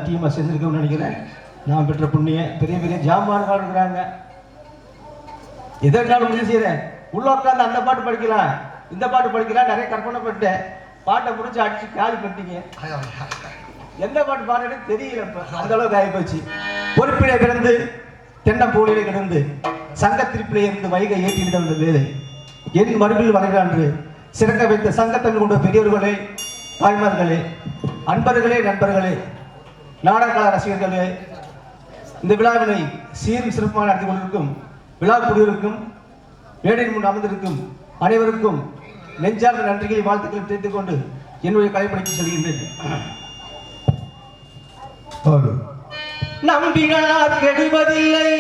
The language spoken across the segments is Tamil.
டீமாக சேர்ந்துருக்கோம்னு நினைக்கிறேன். நான் பெற்ற புண்ணிய பெரிய பெரிய ஜாமான்கள் இருக்கிறாங்க. எதற்காலும் முடிவு செய்கிறேன். உள்ள உட்காந்து அந்த பாட்டு படிக்கலாம், இந்த பாட்டு படிக்கலாம், நிறைய கற்பனை பண்ணிட்டேன். பாட்டை முடிச்சு அடிச்சு காலி பண்ணிட்டீங்க. எந்த பாட்டு பாடுறது தெரியல. அந்த அளவுக்கு ஆகிப்போச்சு. பொறுப்பிலே கிடந்து தென்னப்பூலிலே கிடந்து சங்க திருப்பிலே இருந்து வைகை ஏற்றிட்டு வந்த வேலை என் மறுபில் வரைகிறான்று சிறக்க வைத்த சங்கத்தமிழ் கொண்ட பெரியவர்களே, தாய்மார்களே, அன்பர்களே, நண்பர்களே, நாடக ரசிகர்களே, இந்த விழாவினை சீரும் சிறப்பாக நடத்தி கொண்டிருக்கும் விழா குடியிருக்கும் மேடையின் முன் அமர்ந்திருக்கும் அனைவருக்கும் நெஞ்சார்ந்த நன்றிகளை வாழ்த்துக்களை தெரிந்து கொண்டு என்னுடைய கலைப்படைக்கு செல்கின்றேன். நம்பினார் கெடுவதில்லை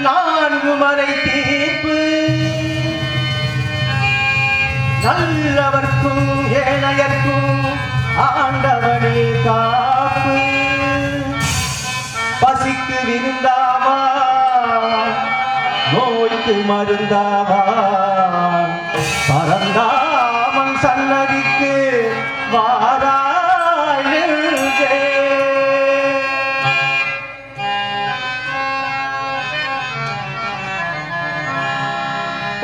நான்கு மறை தீர்ப்பு, நல்லவர்க்கும் ஏழையர்க்கும் ஆண்டவனே காப்பு. பசிக்கு விருந்தாவா, நோய்க்கு மருந்தாவா, பரந்தாமன் சன்னதிக்கு வாராய் நெஞ்சே.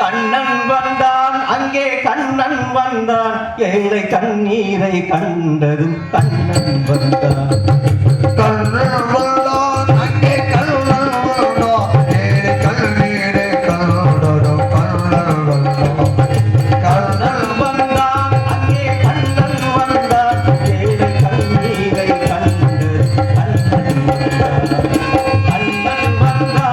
கண்ணன் வந்தான், அங்கே கண்ணன் வந்தான், ஏழை கண்ணீரை கண்டதும் கண்ணன் வந்தான். கண்ணன் வந்தான், அங்கே கண்ணன் வந்தான், ஏழை கண்ணீரை கண்டதும் கண்ணன் வந்தான். கண்ணன் வந்தான், அங்கே கண்ணன் வந்தான், ஏழை கண்ணீரை கண்டதும் கண்ணன் வந்தான். கண்ணன் வந்தான்.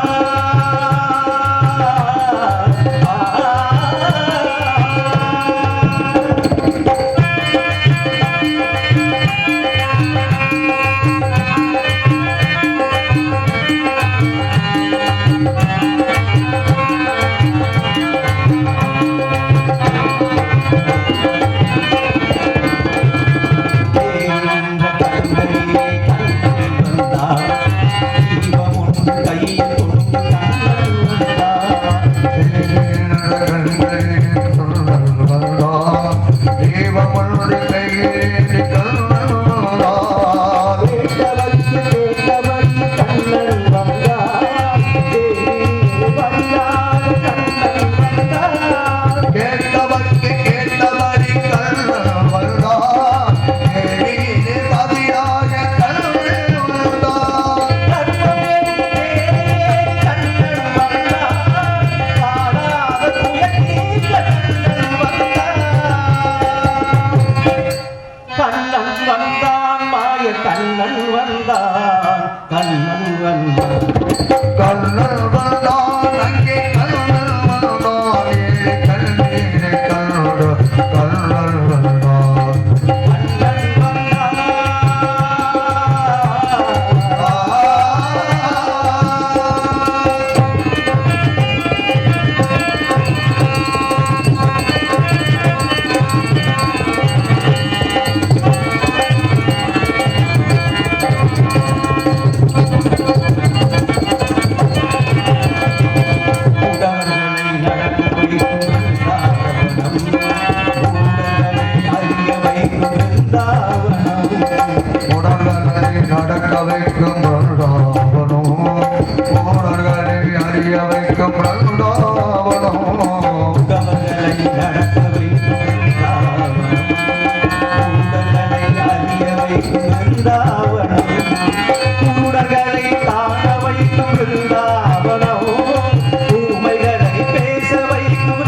பேச வைக்கும்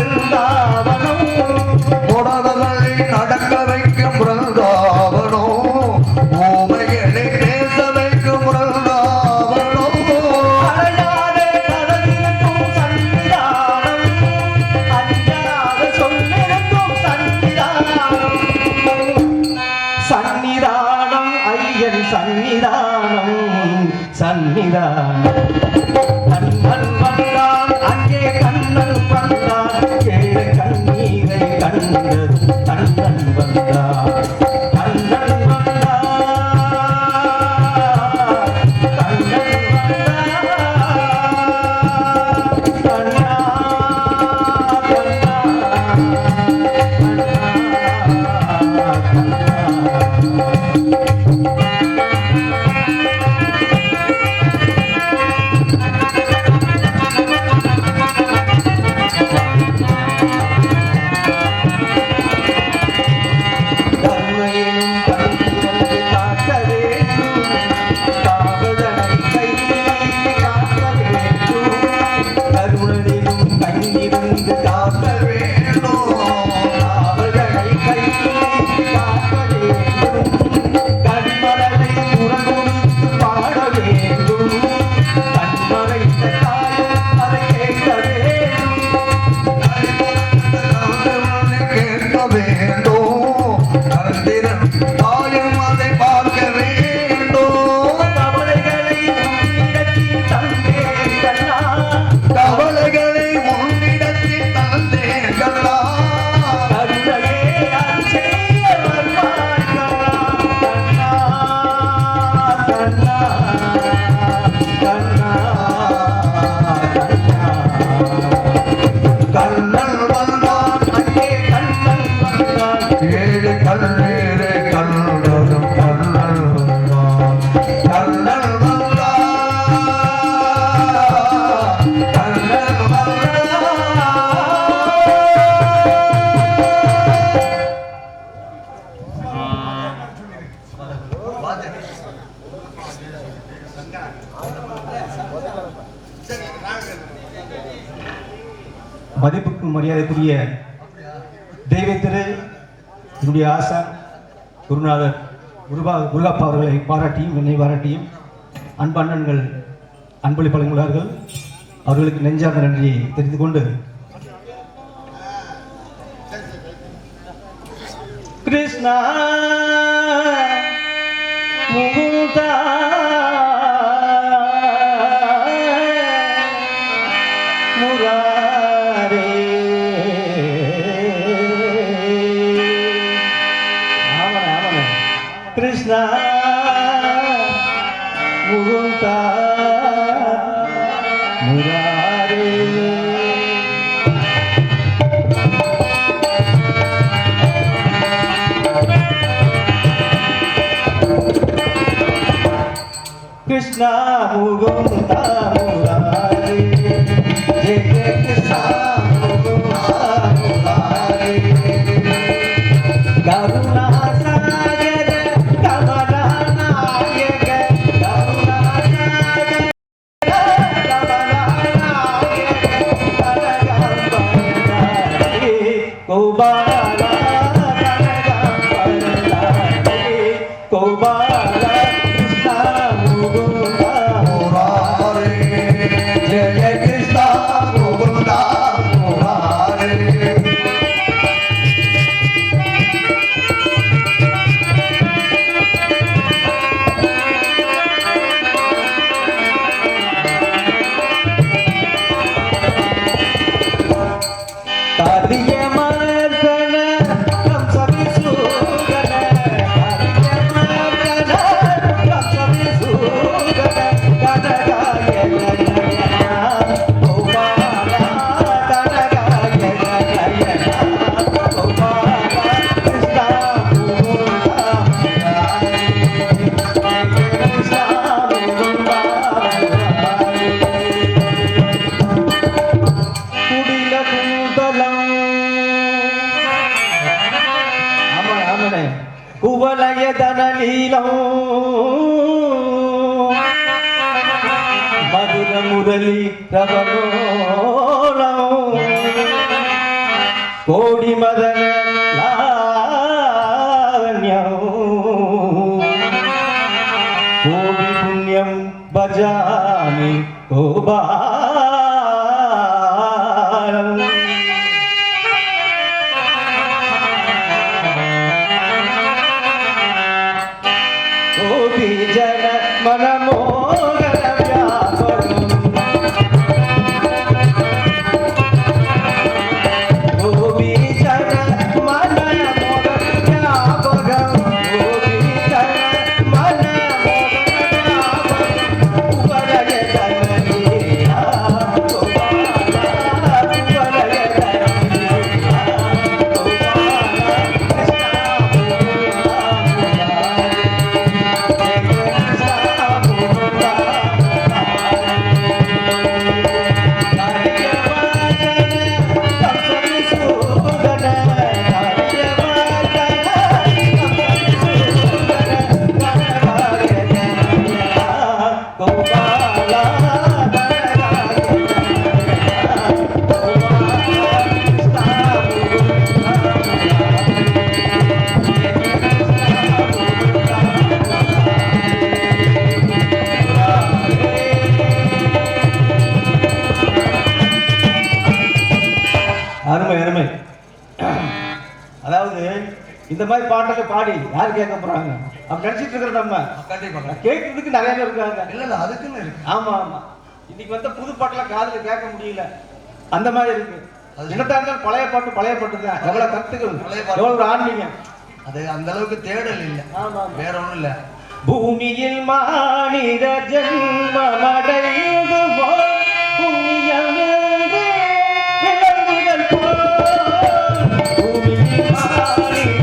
மதிப்புக்கும் மரியாதைக்குரிய தெய்வ திரு என்னுடைய ஆசான் குருநாதர் முருகப்பா அவர்களை பாராட்டியும் என்னை பாராட்டியும் அன்பண்ணன்கள் அன்பளி பழங்குள்ளார்கள் அவர்களுக்கு நெஞ்சார்ந்த நன்றியை தெரிந்து கொண்டு Krishna Mukunda Murare Krishna Mukunda Murare Krishna Mukunda Murari Jai Jai Krishna Mukunda Murari Karuna Sagar Kamala Nayaka Karuna Sagar Kamala Nayaka Karagambari Kobala Karagambari Kobala మధుర మురళి రవణోళం కోడి మదన లావణ్యం కోడి పుణ్యం భజామి గోపాలం జన మనమోగర వ్యాపకం గోపీ జన మనమోగర వ్యాపకం గోపీ జన మనమోగర వ్యాపకం ఉపరయ ధనలీలా గోపాల ఉపరయ ధనలీలా గోపాల కృష్ణ அருமை அருமை. அதாவது இந்த மாதிரி பாட்டை பாடி யார் கேட்க போறாங்க அப்படி நினைச்சிட்டு இருக்கிற நம்ம கண்டிப்பா கேட்கறதுக்கு நிறைய பேர் இருக்காங்க. இல்ல அதுக்குன்னு இருக்கு. ஆமா ஆமா. இன்னைக்கு வந்து புது பாட்டெல்லாம் காதுல கேட்க முடியல, அந்த மாதிரி இருக்கு. என்னத்தா இருந்தாலும் பழைய பாட்டு தான். எவ்வளவு கருத்துக்கள், எவ்வளவு ஆன்மீகம். அது அந்த அளவுக்கு தேடல் இல்லை, வேற ஒண்ணும் இல்ல. பூமியில் மானிட ஜென்மமடைந்து புண்ணியமிருந்து விலங்குகள் போல் பூமியில் மானிட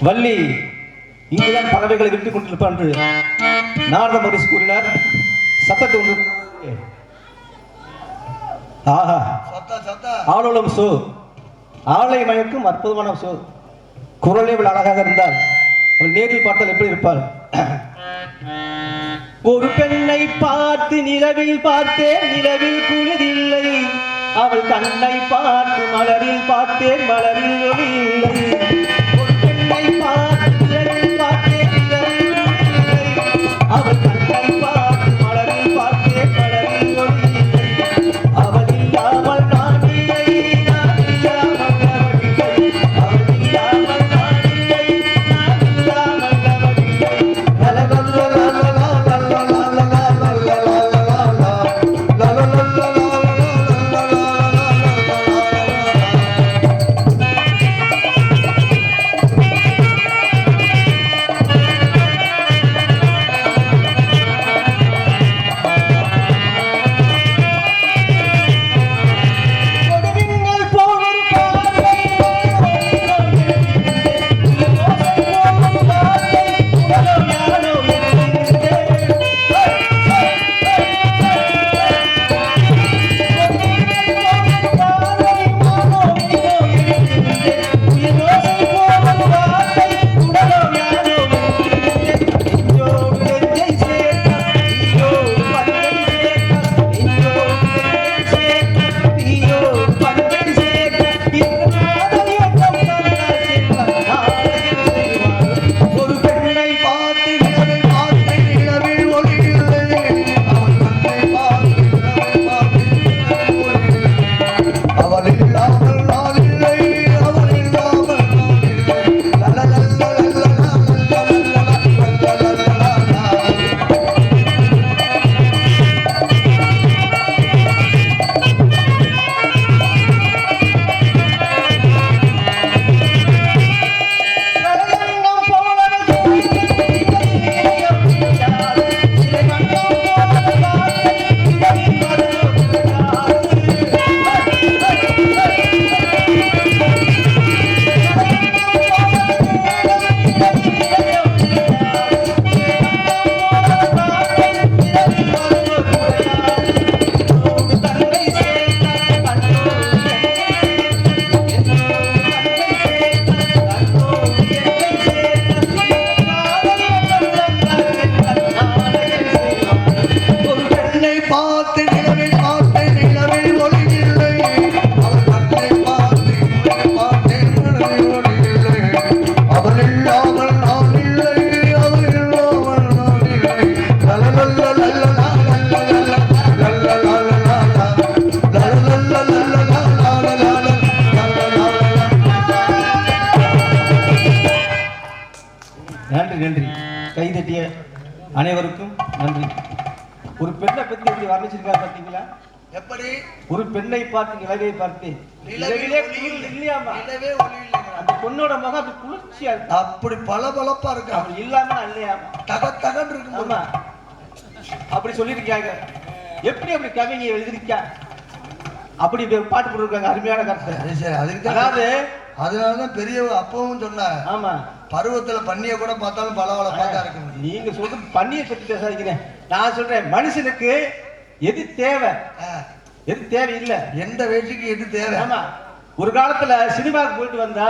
வள்ளி இங்குதான் பறவைகளை விட்டுக் கொண்டிருப்பான் என்று நாரத மகரிஷி கூறினார். சத்தத்தை ஒன்று ஆஹா ஆளோளம் சோ ஆளை மயக்கும் அற்புதமான சோ. குரலே அழகாக இருந்தால் அவள் நேரில் பார்த்தால் எப்படி இருப்பாள்? ஒரு பெண்ணை பார்த்து நிலவில் பார்த்தேன், நிலவில் குளிரில்லை. அவள் கண்ணை பார்த்து மலரில் பார்த்தேன், மலரில் ஒளி இல்லை. ஒரு பெண்ணை பார்த்து நிலவில் பார்த்தேன், நிலவில் குளிரில்லை. அவள் கண்ணை பார்த்து மலரில் பார்த்தேன், மலரில் ஒளி இல்லை. அவள் இல்லாமல் நான் இல்லை, நான் இல்லாமல் அவள் இல்லை. அவள் இல்லாமல் நான் இல்லை, நான் இல்லாமல் அவள் இல்லை. நன்றி. கைதட்டிய அனைவருக்கும் நன்றி. ஒரு பெண்ணை பத்தி எப்படி வர்ணிச்சிருக்கா பார்த்தீங்களா? எப்படி ஒரு பெண்ணை பார்த்து நிலவை பார்த்து நிலவிலே இல்லையாமா, நிலவே ஒளி இல்லைங்க. அந்த பொண்ணோட முகம் அப்படி குளிர்ச்சியா இருக்கு. அப்படி பளபளப்பா இருக்கு. அப்படி இல்லாம இல்லையாமா, தகன்னு இருக்கு. ஆமா, அப்படி சொல்லியிருக்காங்க. எப்படி அப்படி கவிஞை எழுதிருக்கா, அப்படி பாட்டு போட்டிருக்காங்க. அருமையான கருத்து. அதாவது அதனாலதான் பெரிய அப்பவும் சொன்னாங்க. ஆமா, பருவத்துல பண்ணிய கூட பார்த்தாலும் பளபளப்பா தான் இருக்கு. நீங்க சொல்றது பண்ணியை பத்தி பேசாதீங்க. நான் சொல்றேன் மனுஷனுக்கு எது தேவை, எது தேவை இல்ல, எந்த வயசுக்கு எது தேவை. ஆமா, ஒரு காலத்துல சினிமாவுக்கு போயிட்டு வந்தா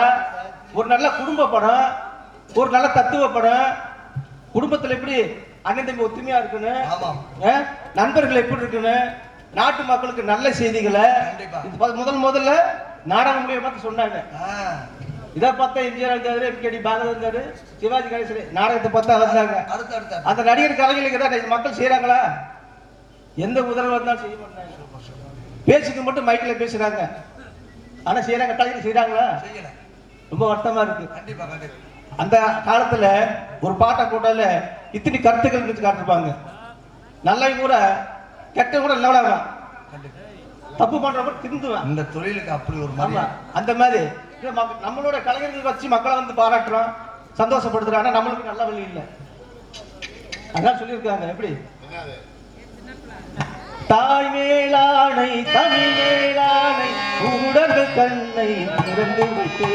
ஒரு நல்ல குடும்ப படம், ஒரு நல்ல தத்துவ படம், குடும்பத்துல எப்படி அண்ணன் தம்பி ஒத்துமையா இருக்கணும், நண்பர்கள் எப்படி இருக்கணும், நாட்டு மக்களுக்கு நல்ல செய்திகளை முதல்ல நாடகம் மூலியமா சொன்னாங்க. இதை பார்த்தா எம்ஜிஆர் இருந்தாரு, எம்கேடி பாரதி இருந்தாரு, சிவாஜி கணேசன் நாடகத்தை பார்த்தா வந்தாங்க. அந்த நடிகர் கலைஞர்களுக்கு தான் மக்கள் செய்யறாங்களா? எந்த முதல்வர் வந்தாலும் செய்ய மாட்டாங்க. பேச்சுக்கு மட்டும் மைக்கில் பேசுறாங்க, ஆனா செய்யறாங்க, கலைஞர் செய்யறாங்களா? ரொம்ப வருத்தமா இருக்கு. அந்த காலத்துல ஒரு பாட்டை போட்டால இத்தனை கருத்துக்கள் வச்சு காட்டிருப்பாங்க. நல்லவங்க கூட கெட்ட கூட நல்லவங்க, தப்பு பண்றப்ப திருந்துவேன். இந்த தொழிலுக்கு அப்படி ஒரு அந்த மாதிரி நம்மளோட கலைஞர்கள் வச்சு மக்களை வந்து பாராட்டுறோம், சந்தோஷப்படுத்துறாங்க. நம்மளுக்கு நல்ல வழி இல்லை. அதான் சொல்லியிருக்காங்க. எப்படி தாய் மேலானை தமிழ் மேலானை உடல் கண்ணை திறந்து விட்டு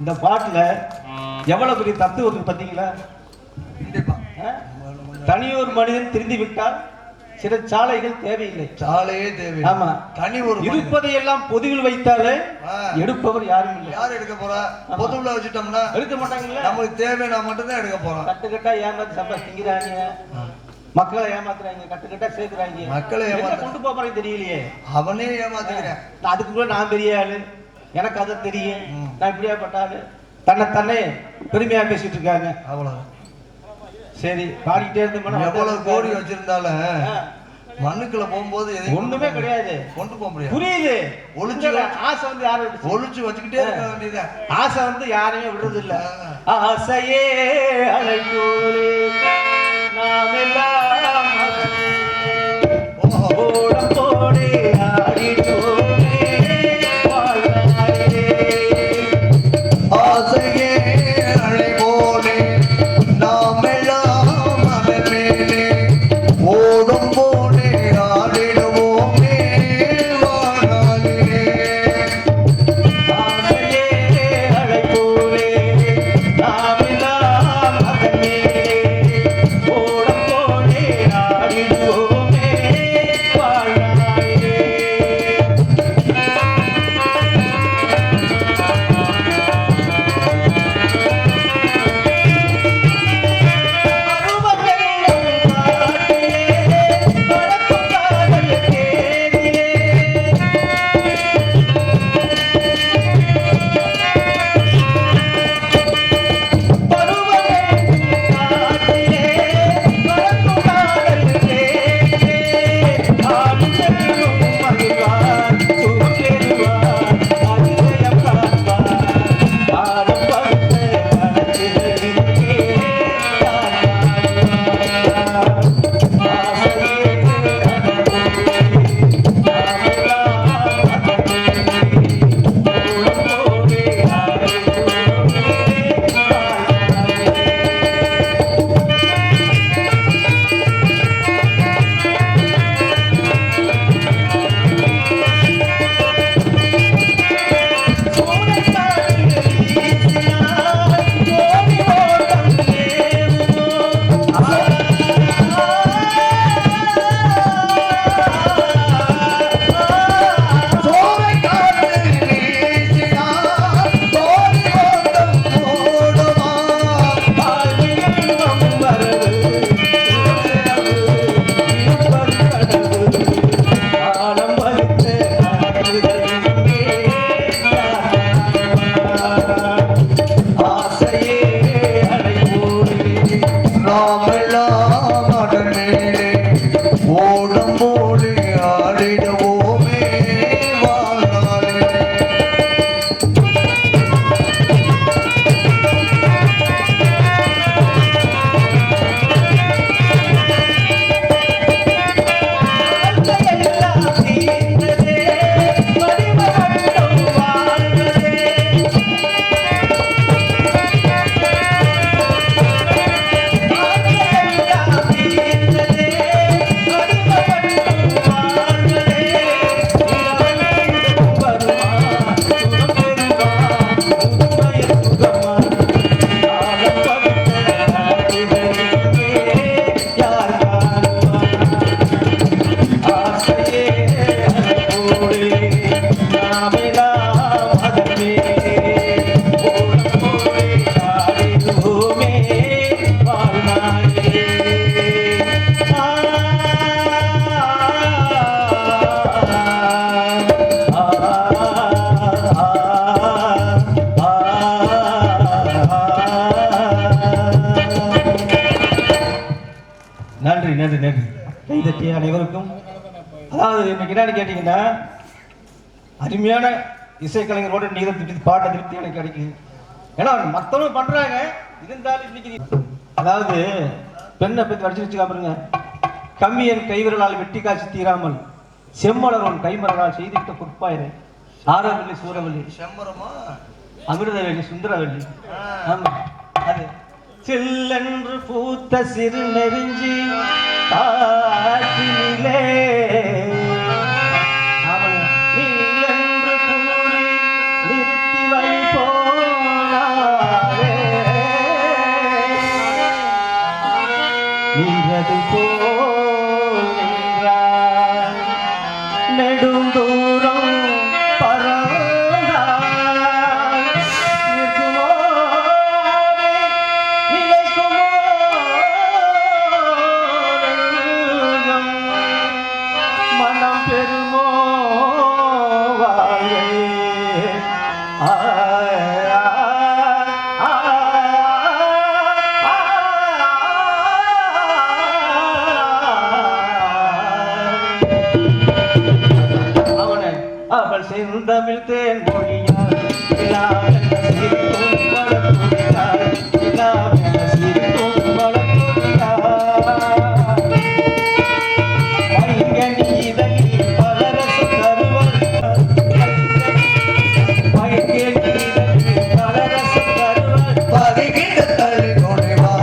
இந்த பாட்டுல எவ்வளவு பெரிய தத்துவம் பார்த்தீங்களா? தனியொரு மனிதன் திருந்தி விட்டால் சில சாலைகள் தேவையில்லை. சாலையே தேவை. ஆமா, தனி ஒரு இருப்பதை எல்லாம் பொதுவில் வைத்தாலே எடுப்பவர் யாரும் இல்லை. யார் எடுக்க போறா? பொதுவில் வச்சுட்டோம்னா எடுக்க மாட்டாங்கல்ல. நமக்கு தேவைன்னா மட்டும் தான் எடுக்க போறோம். கட்டுக்கட்டா ஏமாத்தி சம்பாதிக்கிறாங்க, மக்களை ஏமாத்துறாங்க, கட்டுக்கட்டா சேர்க்கிறாங்க. மக்களை ஏமாத்த கொண்டு போறாங்க தெரியலையே. அவனே ஏமாத்துக்கிறேன். அதுக்கு கூட நான் பெரிய ஆளு, எனக்கு அதை தெரியும், நான் இப்படியா பட்டாளு, தன்னைத்தானே பெருமையா பேசிட்டு இருக்காங்க. அவ்வளவு சரி, பாடிக்கிட்டே இருந்தோம்னா எவ்வளவு கோடி வச்சிருந்தாலும் மண்ணுக்குள்ள போகும்போது ஒண்ணுமே கிடையாது, கொண்டு போக முடியாது. புரியுது. ஒளிச்சு ஆசை வந்து யாரும் ஒளிச்சு வச்சுக்கிட்டே இருக்க வேண்டியது. ஆசை வந்து யாரையுமே விடுறது இல்ல. ஆசையே அழைப்போரே நாம் எல்லாம் ஓடம் போடே ஆடிட்டோமே வாழ்வாயே. ஆசையே அழைப்போரே நாம் எல்லாம் அதன் மேலே ஓடும் போடே ஆடிடுவோமே வாழ்வாயே. ஆசையே அழைப்போரே நாம் எல்லாம் அதன் மேலே ஓடம் போடே ஆடிடுவோமே வாழ்வாயே. நாமெல்லாம் அதன் மேலே ஓடும் போலே ஆடிடுவோமே வாழ்நாளே. நன்றி நன்றி நன்றி. கைதட்டிய அனைவருக்கும். அதாவது இன்னைக்கு என்னன்னு கேட்டீங்கன்னா, அருமையான இசைக்கலைஞரோட நீரை திருப்தி பாட்ட திருப்தி எனக்கு கிடைக்குது. ஏன்னா மற்றவங்க பண்றாங்க, இருந்தாலும் இன்னைக்கு அதாவது பெண்ணை பத்தி வடிச்சு வச்சுக்கா பாருங்க. கம்மியன் கைவிரலால் வெட்டி காட்சி தீராமல் செம்மலரோன் கைமரலால் செய்திட்ட பொற்பாயிரு ஆரவல்லி சூரவல்லி செம்பரமா அமிர்தவல்லி சுந்தரவல்லி. ஆமா, அது செல்லென்று பூத்த சிறு நெருஞ்சி காற்றினிலே நீலென்று கூறி நிறுத்தி வழி போனாரே நீரது போல் நின்றார் நெடுந்தூரம் செந்தமிழ் தேன் மொழியால் நிலாவென சிரிக்கும் மலர்கொடியால் நிலாவென சிரிக்கும் மலர்கொடியால் பைங்கனி இதழில் பலரசம் தருவாள் பைங்கனி இதழில் பலரசம் தருவாள் பருகிட தள்ளி கொடிவா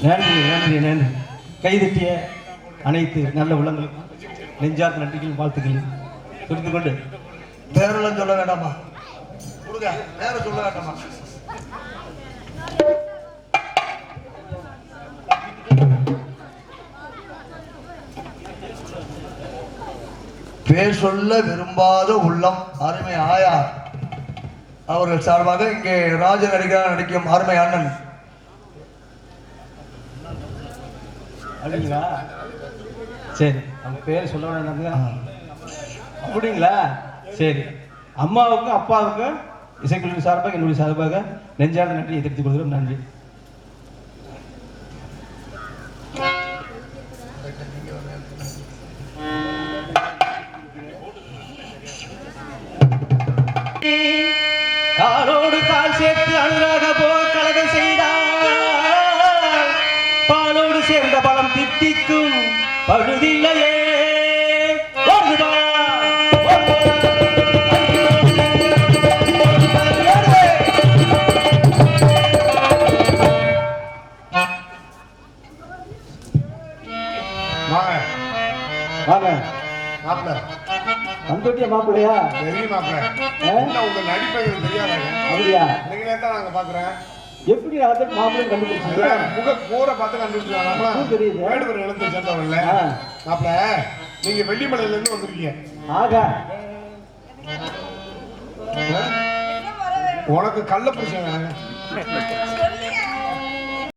நன்றி நன்றி நன்றி. கைதட்டிய அனைத்து நல்ல உள்ளங்களுக்கும் நெஞ்சார்ந்த நன்றிகள் வாழ்த்துக்கள் புரிந்து கொண்டு பேரெல்லாம் சொல்ல வேண்டாமா? கொடுங்க, பேரை சொல்ல வேண்டாமா? பேர் சொல்ல விரும்பாத உள்ளம் அருமை ஆயார் அவர்கள் சார்பாக இங்கே ராஜ நடிக்கும் அருமை அண்ணன். அப்படிங்களா? சரி, அவங்க பேர் சொல்ல வேண்டாம். அப்படிங்களா? சரி, அம்மாவுக்கும் அப்பாவுக்கும் இசைக்குழு சார்பாக என்னுடைய சார்பாக நெஞ்சார்ந்த நன்றியை தெரிவித்துக் கொள்கிறோம். நன்றி. காலோடு கால் சேர்த்து அனுராக போக கலகம் செய்தார். பாலோடு சேர்ந்த பலம் தித்திக்கும் பழுதில்லையே. வாங்க மாப்பிள்ள வந்துட்டியா? மாப்பிள்ளையா? பெரிய மாப்பிள்ள உங்க நடிப்பை தெரியாதாங்க. அப்படியா? நீங்க உன்னையே தான் நாங்க பாக்குறேன். எப்படி அதை மாப்பிள்ளை கண்டுபிடிச்சீங்க? முக கூரை பார்த்து கண்டுபிடிச்சாங்களா? தெரியுது. வேடுவர் எழுத்து சேர்ந்தவன்ல மாப்பிள்ள, நீங்க வெள்ளிமலையில இருந்து வந்திருக்கீங்க. ஆகா, உனக்கு கள்ள புருஷன் வேணுங்க.